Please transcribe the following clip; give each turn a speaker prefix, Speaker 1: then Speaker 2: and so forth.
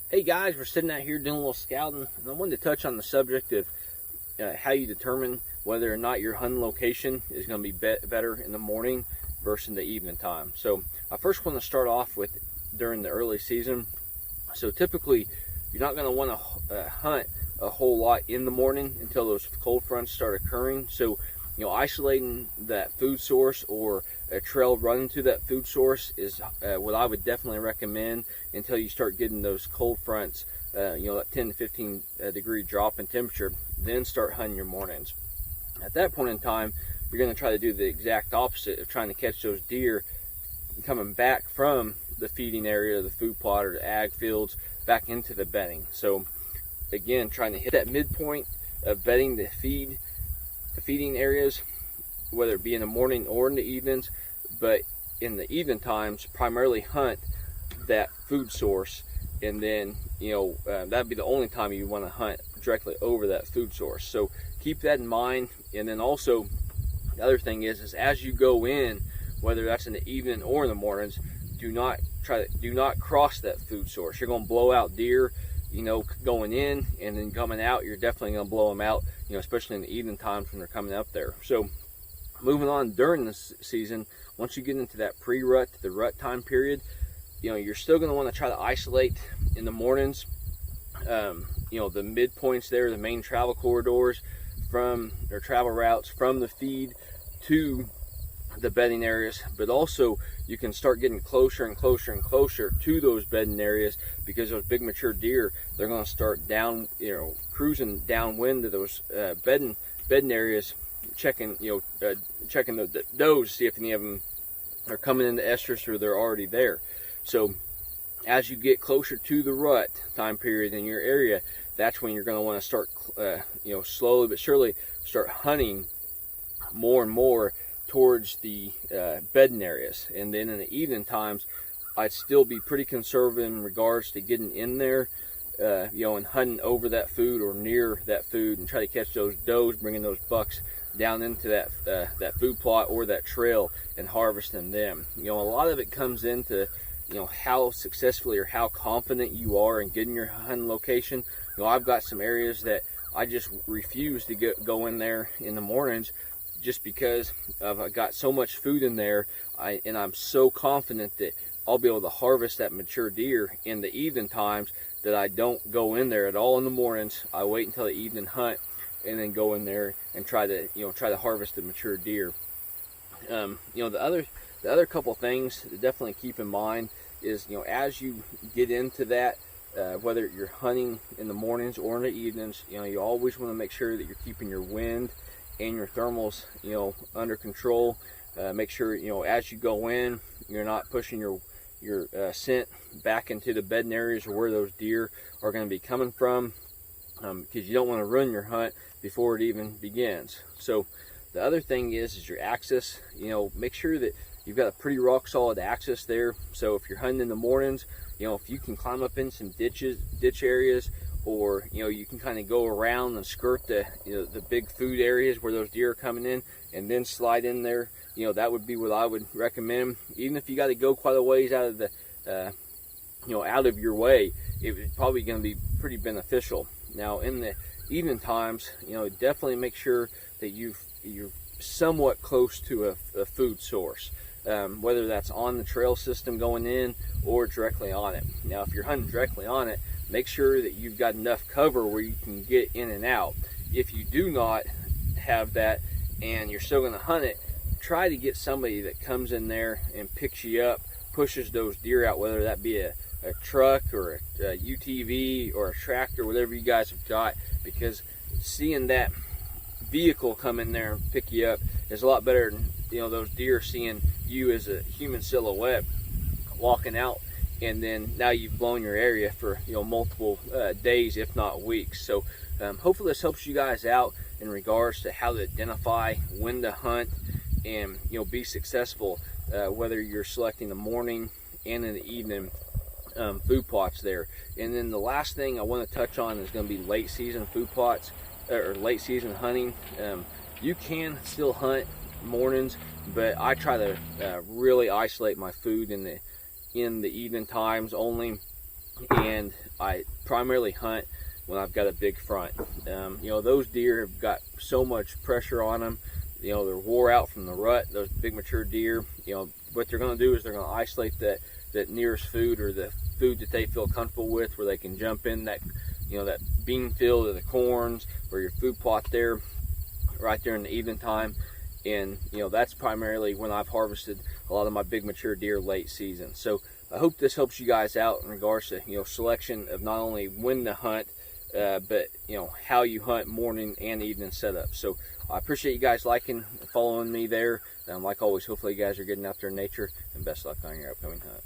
Speaker 1: Hey guys, we're sitting out here doing a little scouting, and I wanted to touch on the subject of how you determine whether or not your hunting location is going to be better in the morning versus in the evening time. So I first want to start off with during the early season. So typically you're not going to want to hunt a whole lot in the morning until those cold fronts start occurring. So isolating that food source or a trail running to that food source is what I would definitely recommend until you start getting those cold fronts, that 10 to 15 degree drop in temperature. Then start hunting your mornings. At that point in time, you're going to try to do the exact opposite of trying to catch those deer coming back from the feeding area, the food plot, or the ag fields back into the bedding. So again, trying to hit that midpoint of bedding the feeding areas, whether it be in the morning or in the evenings, but in the evening times primarily hunt that food source, and then that'd be the only time you want to hunt directly over that food source. So keep that in mind. And then also the other thing is as you go in, whether that's in the evening or in the mornings, do not cross that food source. You're going to blow out deer going in, and then coming out you're definitely going to blow them out, especially in the evening times when they're coming up there. So moving on during the season, once you get into that pre-rut to the rut time period, you're still going to want to try to isolate in the mornings the midpoints there, the main travel corridors or travel routes from the feed to the bedding areas. But also you can start getting closer and closer and closer to those bedding areas, because those big mature deer, they're going to start cruising downwind to those bedding areas, checking the does, see if any of them are coming into estrus or they're already there. So as you get closer to the rut time period in your area, that's when you're going to want to start slowly but surely start hunting more and more towards the bedding areas. And then in the evening times, I'd still be pretty conservative in regards to getting in there, and hunting over that food or near that food, and try to catch those does, bringing those bucks down into that food plot or that trail and harvesting them. A lot of it comes into how successfully or how confident you are in getting your hunting location. I've got some areas that I just refuse to go in there in the mornings, just because I've got so much food in there, and I'm so confident that I'll be able to harvest that mature deer in the evening times, that I don't go in there at all in the mornings. I wait until the evening hunt and then go in there and try to harvest the mature deer. The other couple things to definitely keep in mind is, as you get into that, whether you're hunting in the mornings or in the evenings, you always want to make sure that you're keeping your wind and your thermals under control. Make sure as you go in, you're not pushing your scent back into the bedding areas or where those deer are going to be coming from, because you don't want to ruin your hunt before it even begins. So the other thing is your access. Make sure that you've got a pretty rock solid access there. So if you're hunting in the mornings, if you can climb up in some ditch areas, or you can kind of go around and skirt the big food areas where those deer are coming in, and then slide in there, that would be what I would recommend. Even if you got to go quite a ways out of the out of your way, it's probably going to be pretty beneficial. Now in the evening times, definitely make sure that you're somewhat close to a food source, whether that's on the trail system going in or directly on it. Now if you're hunting directly on it, make sure that you've got enough cover where you can get in and out. If you do not have that and you're still going to hunt it, try to get somebody that comes in there and picks you up, pushes those deer out, whether that be a truck or a UTV or a tractor, whatever you guys have got, because seeing that vehicle come in there and pick you up is a lot better than those deer seeing you as a human silhouette walking out, and then now you've blown your area for multiple days, if not weeks. So hopefully this helps you guys out in regards to how to identify when to hunt and be successful, whether you're selecting the morning and in the evening food plots there. And then the last thing I want to touch on is going to be late season food plots or late season hunting. You can still hunt mornings, but I try to really isolate my food in the evening times only. and I primarily hunt when I've got a big front. You know, those deer have got so much pressure on them. You know, they're wore out from the rut. Those big mature deer, you know, what they're going to do is they're going to isolate that nearest food, or the food that they feel comfortable with, where they can jump in that, you know, that bean field or the corns or your food plot there, right there in the evening time. And you know, that's primarily when I've harvested a lot of my big mature deer late season. So I hope this helps you guys out in regards to, you know, selection of not only when to hunt, but you know, how you hunt morning and evening setup. So I appreciate you guys liking and following me there. Like always, hopefully you guys are getting out there in nature, and best luck on your upcoming hunt.